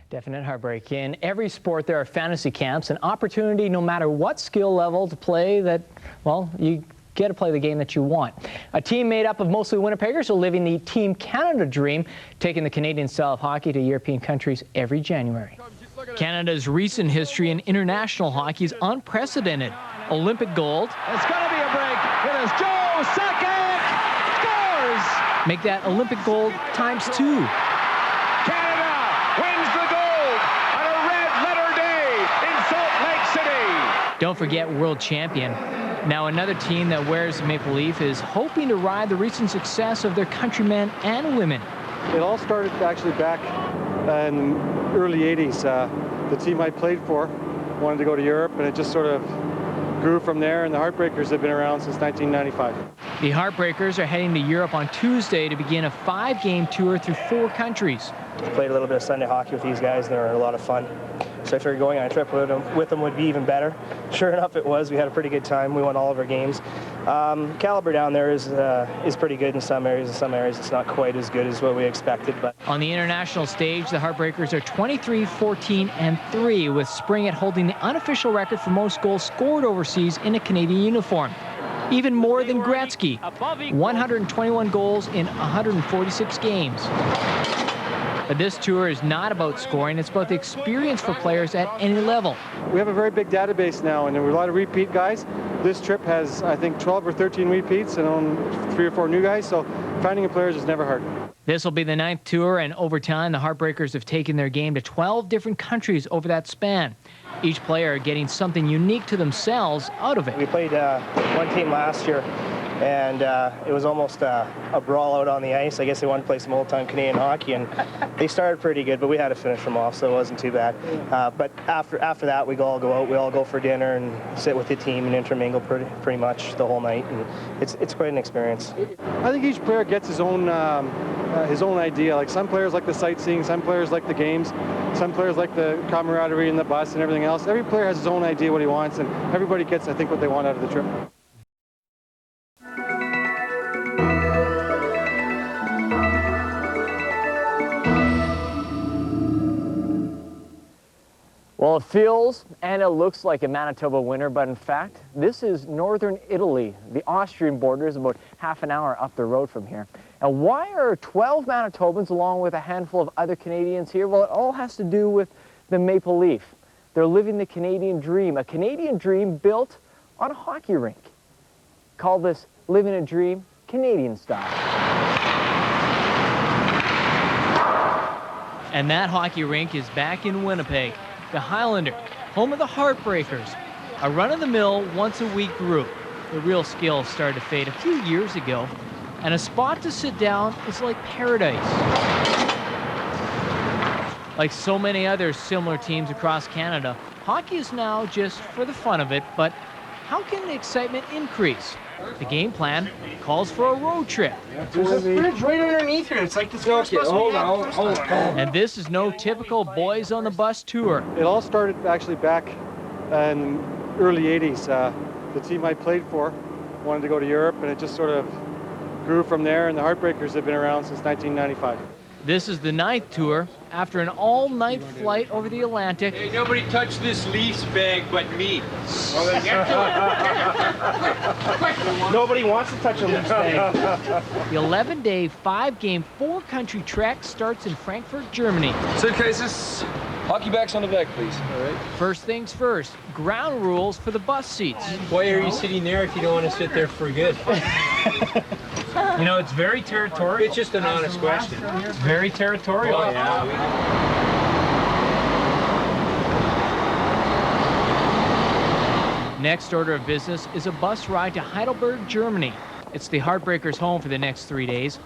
Definite heartbreak. In every sport, there are fantasy camps, an opportunity no matter what skill level to play that, well, you get to play the game that you want. A team made up of mostly Winnipeggers are living the Team Canada dream, taking the Canadian style of hockey to European countries every January. Canada's recent history in international hockey is unprecedented. Olympic gold. It's going to be a break. It is Joe Springett scores! Make that Olympic gold times 2. Canada wins the gold on a red-letter day in Salt Lake City. Don't forget world champion. Now another team that wears the maple leaf is hoping to ride the recent success of their countrymen and women. It all started actually back in the early 80s. The team I played for wanted to go to Europe, and it just sort of grew from there, and the Heartbreakers have been around since 1995. The Heartbreakers are heading to Europe on Tuesday to begin a 5-game tour through 4 countries. Played a little bit of Sunday hockey with these guys, and they were a lot of fun. So I figured going on a trip with them would be even better. Sure enough, it was. We had a pretty good time. We won all of our games. Caliber down there is pretty good in some areas. In some areas, it's not quite as good as what we expected. But on the international stage, the Heartbreakers are 23, 14, and 3, with Springett holding the unofficial record for most goals scored overseas in a Canadian uniform. Even more than Gretzky, 121 goals in 146 games. But this tour is not about scoring, it's about the experience for players at any level. We have a very big database now, and there were a lot of repeat guys. This trip has, I think, 12 or 13 repeats and 3 or 4 new guys, so finding a player is never hard. This will be the 9th tour, and over time, the Heartbreakers have taken their game to 12 different countries over that span. Each player getting something unique to themselves out of it. we played one team last year, and it was almost a brawl out on the ice. I guess they wanted to play some old-time Canadian hockey, and they started pretty good, but we had to finish them off, so it wasn't too bad. But after that, we all go out, we all go for dinner and sit with the team and intermingle pretty much the whole night, and it's quite an experience. I think each player gets his own idea. Like some players like the sightseeing, some players like the games, some players like the camaraderie in the bus and everything else. Every player has his own idea what he wants, and everybody gets, I think, what they want out of the trip. Well, it feels and it looks like a Manitoba winter, but in fact, this is northern Italy. The Austrian border is about half an hour up the road from here. And why are 12 Manitobans along with a handful of other Canadians here? Well, it all has to do with the maple leaf. They're living the Canadian dream, a Canadian dream built on a hockey rink. Call this living a dream Canadian style. And that hockey rink is back in Winnipeg. The Highlander, home of the Heartbreakers, a run-of-the-mill, once-a-week group. The real skill started to fade a few years ago, and a spot to sit down is like paradise. Like so many other similar teams across Canada, hockey is now just for the fun of it, but how can the excitement increase? The game plan calls for a road trip. There's a bridge right underneath here. It's like this. Okay, hold on. And this is no typical boys on the bus tour. It all started actually back in the early 80s. The team I played for wanted to go to Europe, and it just sort of grew from there, and the Heartbreakers have been around since 1995. This is the 9th tour after an all-night flight over the Atlantic. Hey, nobody touched this Leafs bag but me. Well, then get to it. Nobody wants to touch a Leafs bag. The 11-day, 5-game, 4-country trek starts in Frankfurt, Germany. Suitcases, hockey bags on the back, please. All right. First things first, ground rules for the bus seats. Why are you sitting there if you don't want to sit there for good? You know, it's very territorial. It's just an honest question. It's very territorial. Oh, yeah. Next order of business is a bus ride to Heidelberg, Germany. It's the Heartbreakers' home for the next 3 days.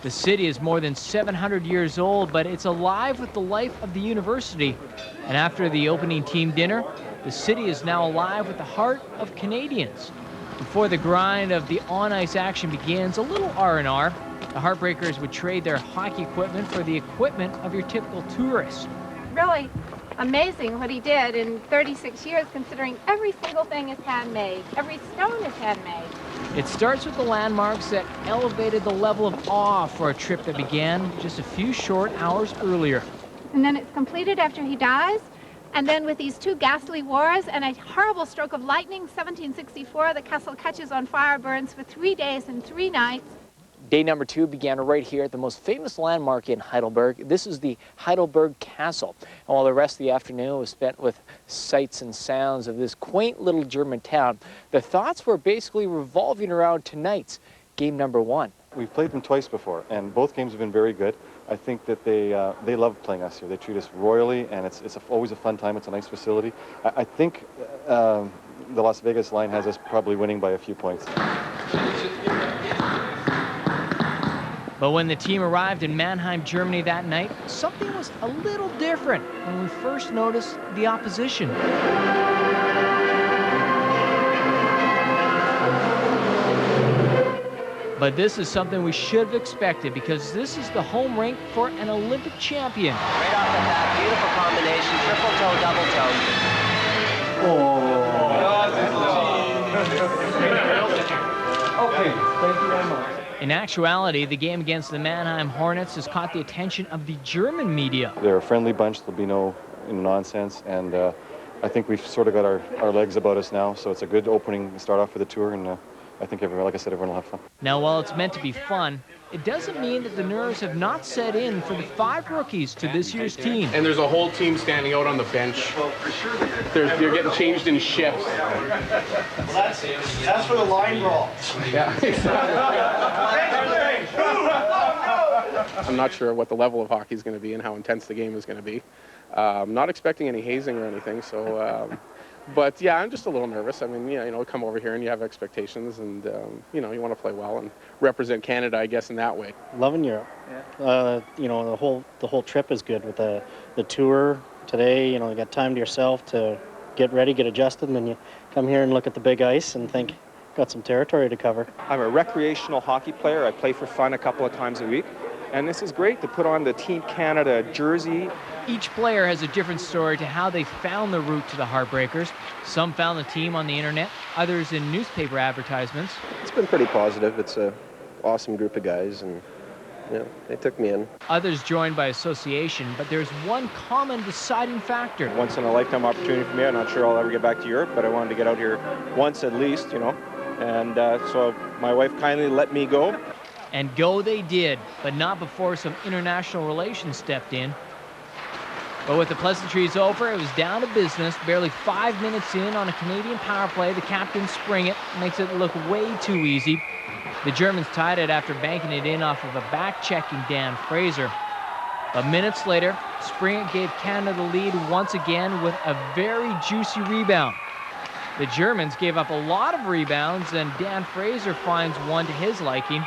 The city is more than 700 years old, but it's alive with the life of the university. And after the opening team dinner, the city is now alive with the heart of Canadians. Before the grind of the on-ice action begins, a little R&R. The Heartbreakers would trade their hockey equipment for the equipment of your typical tourist. Really amazing what he did in 36 years, considering every single thing is handmade. Every stone is handmade. It starts with the landmarks that elevated the level of awe for a trip that began just a few short hours earlier. and then it's completed after he dies. And then with these two ghastly wars and a horrible stroke of lightning, 1764, the castle catches on fire, burns for 3 days and 3 nights. Day number 2 began right here at the most famous landmark in Heidelberg. This is the Heidelberg Castle. And while the rest of the afternoon was spent with sights and sounds of this quaint little German town, the thoughts were basically revolving around tonight's game number 1. We've played them twice before, and both games have been very good. I think that they love playing us here. They treat us royally, and it's always a fun time. It's a nice facility. I think the Las Vegas line has us probably winning by a few points. But when the team arrived in Mannheim, Germany that night, something was a little different when we first noticed the opposition. But this is something we should have expected, because this is the home rink for an Olympic champion. Right off the bat, beautiful combination, triple toe, double toe. Okay, thank you very much. In actuality, the game against the Mannheim Hornets has caught the attention of the German media. They're a friendly bunch. There'll be no nonsense, and I think we've sort of got our legs about us now, so it's a good opening to start off for the tour, and I think, like I said, everyone will have fun. Now, while it's meant to be fun, it doesn't mean that the nerves have not set in for the 5 rookies to this year's team. And there's a whole team standing out on the bench. You're getting changed in shifts. That's for the line brawl. Yeah. I'm not sure what the level of hockey is going to be and how intense the game is going to be. I'm not expecting any hazing or anything, so... But yeah, I'm just a little nervous. I mean, come over here and you have expectations, and you want to play well and represent Canada, I guess, in that way. Loving Europe. Yeah. The whole trip is good with the tour today. You got time to yourself to get ready, get adjusted, and then you come here and look at the big ice and think, got some territory to cover. I'm a recreational hockey player. I play for fun a couple of times a week. And this is great to put on the Team Canada jersey. Each player has a different story to how they found the route to the Heartbreakers. Some found the team on the internet, others in newspaper advertisements. It's been pretty positive. It's an awesome group of guys, and they took me in. Others joined by association, but there's one common deciding factor. Once in a lifetime opportunity for me. I'm not sure I'll ever get back to Europe, but I wanted to get out here once at least, And so my wife kindly let me go. And go they did, but not before some international relations stepped in. But with the pleasantries over, it was down to business. Barely 5 minutes in on a Canadian power play, the captain, Springett, makes it look way too easy. The Germans tied it after banking it in off of a back-checking Dan Fraser. But minutes later, Springett gave Canada the lead once again with a very juicy rebound. The Germans gave up a lot of rebounds, and Dan Fraser finds one to his liking.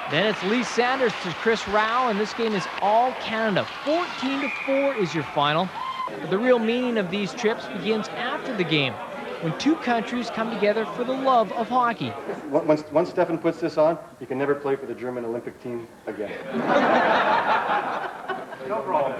Then it's Lee Sanders to Chris Rao, and this game is all Canada. 14-4 is your final. But the real meaning of these trips begins after the game, when 2 countries come together for the love of hockey. Once Stefan puts this on, he can never play for the German Olympic team again. No problem.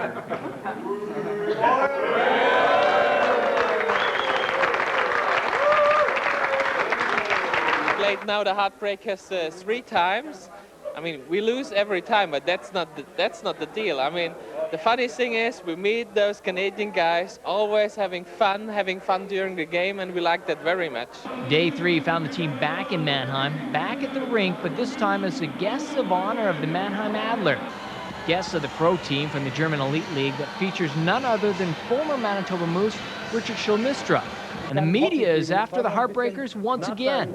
Played now the Heartbreakers 3 times. I mean, we lose every time, but that's not the deal. I mean, the funny thing is we meet those Canadian guys always having fun during the game, and we like that very much. Day 3 found the team back in Mannheim, back at the rink, but this time as the guests of honor of the Mannheim Adler. Guests of the pro team from the German Elite League that features none other than former Manitoba Moose Richard Schulmistra. And the media is after the Heartbreakers once again.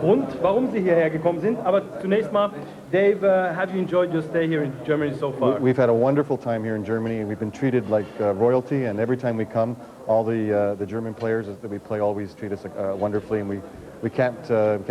Grund, warum Sie hierher gekommen sind. Aber zunächst mal, Dave, have you enjoyed your stay here in Germany so far? We've had a wonderful time here in Germany, and we've been treated like royalty. And every time we come, all the German players that we play always treat us wonderfully, and we can't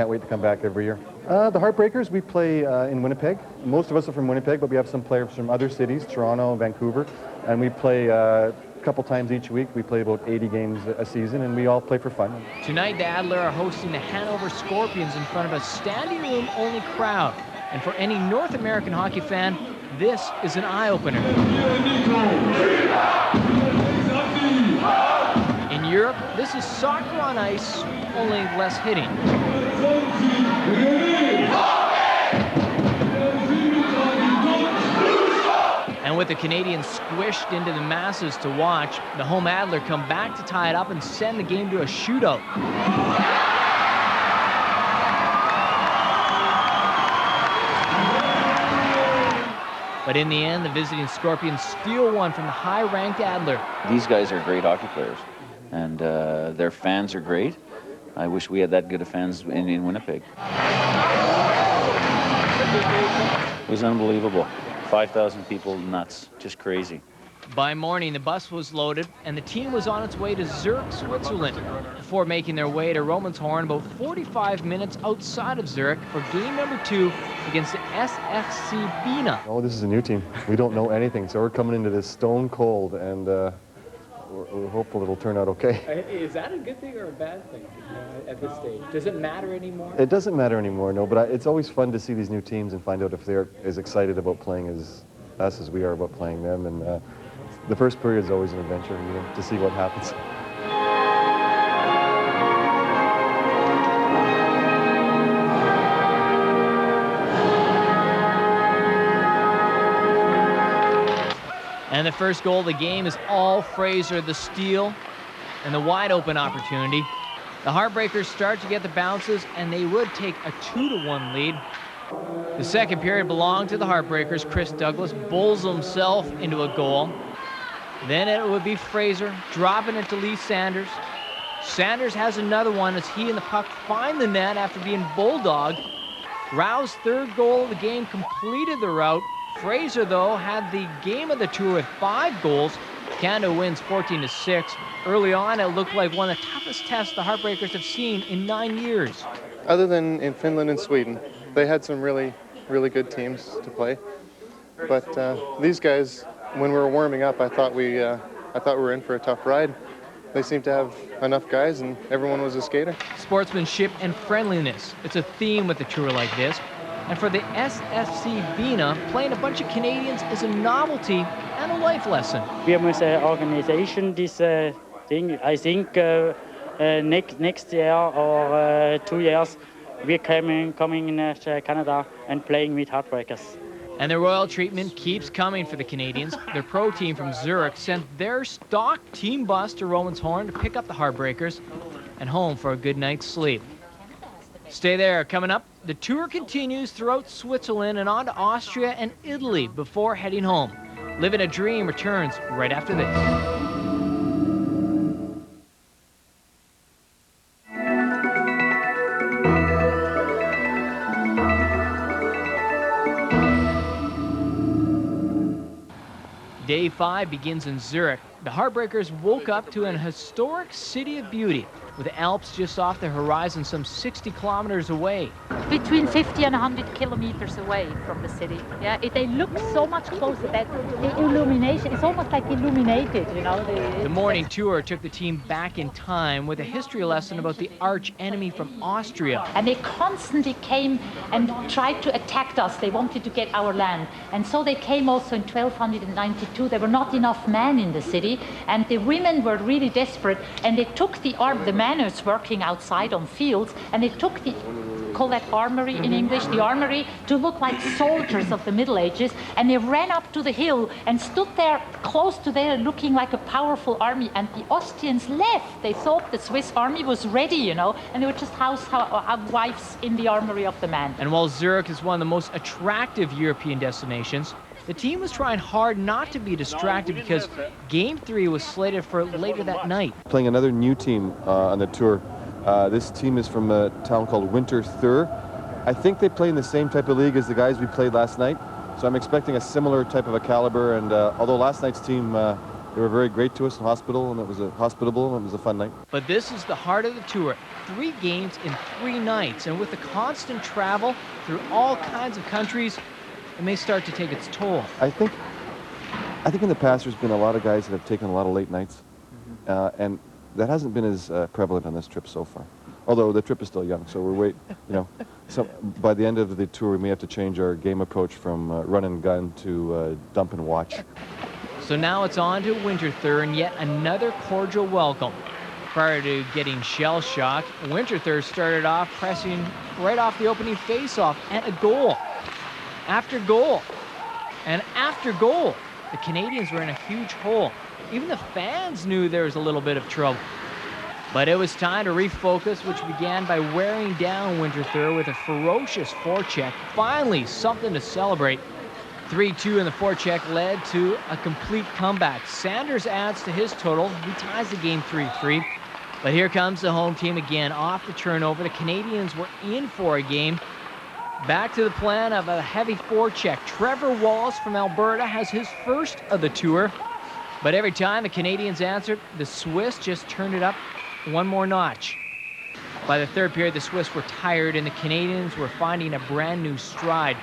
wait to come back every year. The Heartbreakers, we play in Winnipeg. Most of us are from Winnipeg, but we have some players from other cities, Toronto, Vancouver, and we play a couple times each week. We play about 80 games a season, and we all play for fun. Tonight, the Adler are hosting the Hanover Scorpions in front of a standing room only crowd. And for any North American hockey fan, this is an eye-opener. In Europe, this is soccer on ice, only less hitting. And with the Canadians squished into the masses to watch, the home Adler come back to tie it up and send the game to a shootout. But in the end, the visiting Scorpions steal one from the high-ranked Adler. These guys are great hockey players, and their fans are great. I wish we had that good of fans in Winnipeg. It was unbelievable. 5,000 people, nuts, just crazy. By morning, the bus was loaded, and the team was on its way to Zurich, Switzerland, before making their way to Romanshorn about 45 minutes outside of Zurich for game number 2 against the SFC Bina. Oh, this is a new team. We don't know anything, so we're coming into this stone cold, and we're hopeful it'll turn out okay. Is that a good thing or a bad thing at this stage? Does it matter anymore? It doesn't matter anymore, no, but it's always fun to see these new teams and find out if they're as excited about playing as us as we are about playing them. And the first period is always an adventure, you know, to see what happens. And the first goal of the game is all Fraser, the steal, and the wide open opportunity. The Heartbreakers start to get the bounces, and they would take a 2-1 lead. The second period belonged to the Heartbreakers. Chris Douglas bulls himself into a goal. Then it would be Fraser dropping it to Lee Sanders. Sanders has another one as he and the puck find the net after being bulldogged. Rao's third goal of the game completed the rout. Fraser, though, had the game of the tour with 5 goals. Canada wins 14-6. Early on, it looked like one of the toughest tests the Heartbreakers have seen in 9 years. Other than in Finland and Sweden, they had some really, really good teams to play. But these guys, when we were warming up, I thought we were in for a tough ride. They seemed to have enough guys, and everyone was a skater. Sportsmanship and friendliness. It's a theme with a tour like this. And for the SFC Bina, playing a bunch of Canadians is a novelty and a life lesson. We must organization this thing. I think next year or 2 years, we're coming in Canada and playing with Heartbreakers. And the royal treatment keeps coming for the Canadians. Their pro team from Zurich sent their stock team bus to Romanshorn to pick up the Heartbreakers and home for a good night's sleep. Stay there. Coming up, the tour continues throughout Switzerland and on to Austria and Italy before heading home. Living a Dream returns right after this. Day 5 begins in Zurich. The Heartbreakers woke up to an historic city of beauty, with the Alps just off the horizon some 60 kilometers away. Between 50 and 100 kilometers away from the city. Yeah, they look so much closer. That the illumination is almost like illuminated, you know. The morning tour took the team back in time with a history lesson about the arch enemy from Austria. And they constantly came and tried to attack us. They wanted to get our land. And so they came also in 1292. There were not enough men in the city, and the women were really desperate, and they took the manners working outside on fields, and they took call that armory in English, the armory, to look like soldiers of the Middle Ages, and they ran up to the hill and stood there close to there looking like a powerful army, and the Austrians left. They thought the Swiss army was ready, you know, and they were just housewives in the armory of the man. And while Zurich is one of the most attractive European destinations, the team was trying hard not to be distracted because Game 3 was slated for later that night. Playing another new team on the tour. This team is from a town called Winter Thur. I think they play in the same type of league as the guys we played last night, so I'm expecting a similar type of a caliber. And although last night's team, they were very great to us in hospital, and it was hospitable, and it was a fun night. But this is the heart of the tour. 3 games in 3 nights, and with the constant travel through all kinds of countries, it may start to take its toll. I think in the past there's been a lot of guys that have taken a lot of late nights, and that hasn't been as prevalent on this trip so far. Although the trip is still young, so so by the end of the tour we may have to change our game approach from run and gun to dump and watch. So now it's on to Winter Thur and yet another cordial welcome. Prior to getting shell-shocked, Winter Thur started off pressing right off the opening face-off and a goal. After goal, and after goal. the Canadians were in a huge hole. Even the fans knew there was a little bit of trouble. But it was time to refocus, which began by wearing down Winterthur with a ferocious forecheck. Finally, something to celebrate. 3-2 in the forecheck led to a complete comeback. Sanders adds to his total. He ties the game 3-3. But here comes the home team again off the turnover. The Canadians were in for a game. Back to the plan of a heavy forecheck. Trevor Wallace from Alberta has his first of the tour. But every time the Canadians answered, the Swiss just turned it up one more notch. By the third period, the Swiss were tired and the Canadians were finding a brand new stride.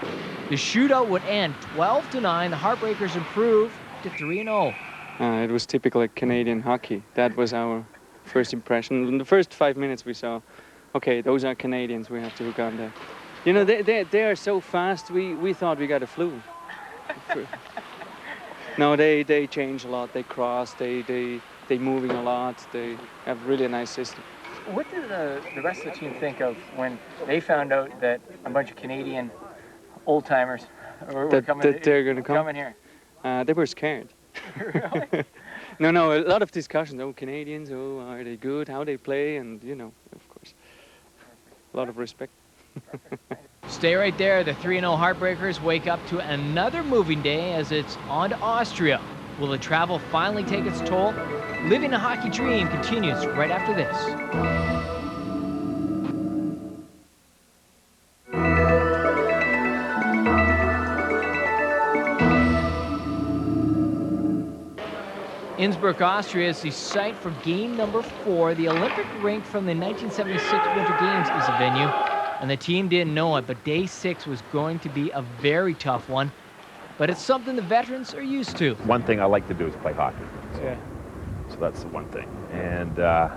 The shootout would end 12-9. The Heartbreakers improved to 3-0. It was typical Canadian hockey. That was our first impression. In the first 5 minutes we saw, okay, those are Canadians, we have to hook on that. You know, they are so fast, we thought we got a flu. No, they change a lot, they cross, they moving a lot, they have really a nice system. What did the rest of the team think of when they found out that a bunch of Canadian old-timers were coming here? They were scared. Really? No, a lot of discussions. Oh, Canadians, oh, are they good? How they play? And, you know, of course, a lot of respect. Stay right there. The 3-0 Heartbreakers wake up to another moving day as it's on to Austria. Will the travel finally take its toll? Living a Hockey Dream continues right after this. Innsbruck, Austria is the site for game number 4. The Olympic rink from the 1976 Winter Games is a venue, and the team didn't know it, but day 6 was going to be a very tough one. But it's something the veterans are used to. One thing I like to do is play hockey. Yeah. So that's the one thing. And I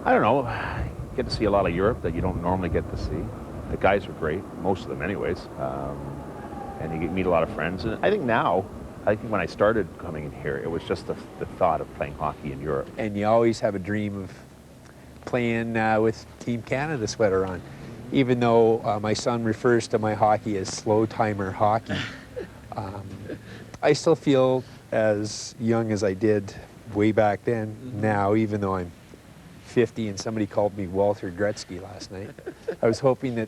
don't know, you get to see a lot of Europe that you don't normally get to see. The guys are great, most of them anyways. And you meet a lot of friends. And I think when I started coming in here, it was just the thought of playing hockey in Europe. And you always have a dream of playing with Team Canada sweater on. Even though my son refers to my hockey as slow timer hockey, I still feel as young as I did way back then now, even though I'm 50 and somebody called me Walter Gretzky last night. I was hoping that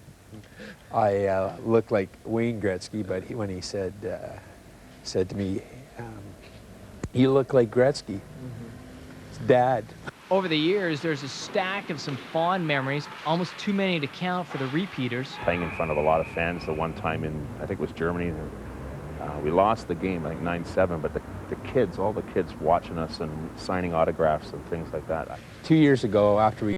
I looked like Wayne Gretzky, but when he said to me, you look like Gretzky. It's Dad. Over the years, there's a stack of some fond memories, almost too many to count for the repeaters. Playing in front of a lot of fans the one time in, I think it was Germany, we lost the game, I think 9-7, but the kids, all the kids watching us and signing autographs and things like that. 2 years ago, after we